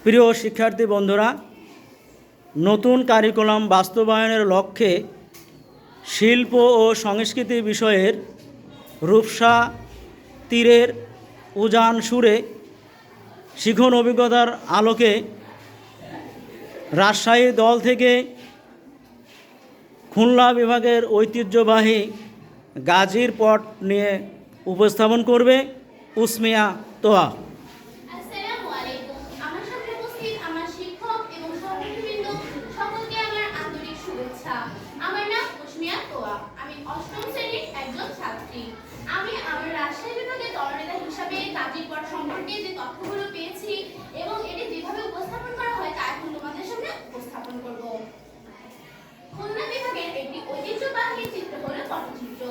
প্রিয় শিক্ষার্থী বন্ধুরা, নতুন কারিকুলাম বাস্তবায়নের লক্ষ্যে শিল্প ও সংস্কৃতি বিষয়ের রূপসা তীরের উজান সুরে শিখন অভিজ্ঞতার আলোকে রাজশাহী দল থেকে খুলনা বিভাগের ঐতিহ্যবাহী গাজীর পট নিয়ে উপস্থাপন করবে উসমিয়া তোয়া। আমি আমার রাজশাহী বিভাগের দলনেতা হিসাবে গাজীর পট সম্পর্কে যে তথ্যগুলো পেয়েছি এবং এটি যেভাবে উপস্থাপন করা হয় তা এখন তোমাদের সামনে উপস্থাপন করব। খুলনা বিভাগের একটি ঐতিহ্যবাহী চিত্র হলো পটচিত্র।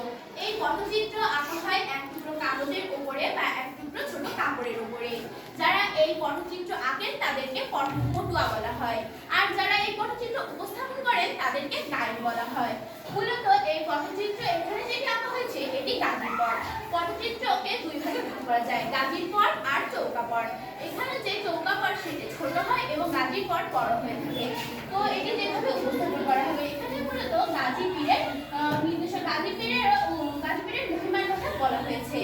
এই পটচিত্র আঁকা হয় এক টুকরো কাগজের উপরে বা এক টুকরো ছোট কাপড়ের উপরে। যারা এই পটচিত্র আঁকেন তাদেরকে পটুয়া বলা হয়, আর যারা এই পটচিত্র উপস্থাপন করেন তাদেরকে গাইড বলা হয়। মূলত এই পটচিত্র এখানে যেটি আঁকা হয়েছে এটি গাজীর পট। পটচিত্রকে দুই ভাগে ভাগ করা যায়, গাজীর পট আর চৌকা পট। এখানে যে চৌকা পট সেটি ছোট হয় এবং গাজীর পট বড় হয়ে থাকে। তো এটি যেভাবে উপস্থাপন করা হবে, এখানে মূলত গাজী পীরের নির্দেশক গাজী পীরের মহিমার কথা বলা হয়েছে।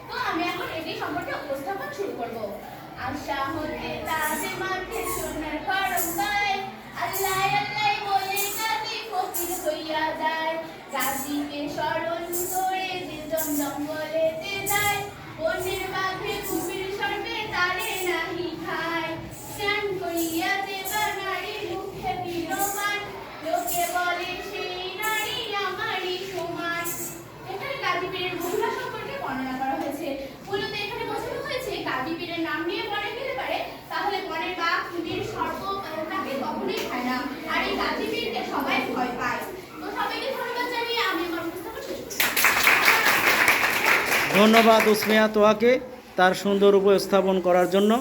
তো আমি এখন এটি সম্পর্কে উপস্থাপন শুরু করব। আশা হতে তাজে মাঠে সোনার করম গায়, আল্লাহ আল্লাহ বলে গাজী ফকির হইয়া যায়। গাজীকে স্মরণ করে যে জঙ্গলেতে যায়, বনের বাঘে কুমির সর্বে তারে নাহি খায়। স্নান করিয়া দেবা নারী মুখে বিরমান, লোকে বলে সেই নারী আমারই সমান। এখানে গাজী পীরের মহিমা সম্পর্কে বর্ণনা করা হয়েছে। মূলত এখানে বোঝানো হয়েছে গাজী পীরের নাম নিয়ে বনে গেলে পারে তাহলে বনের বাঘ কুমির সর্প তাকে কখনোই খায় না, আর এই গাজী পীরকে সবাই ভয় পায়। তো সবাইকে ধন্যবাদ জানিয়ে আমি আমার উপস্থাপন শেষ করছি। ধন্যবাদ উসমিয়া তোয়াকে তার সুন্দর উপস্থাপন করার জন্য।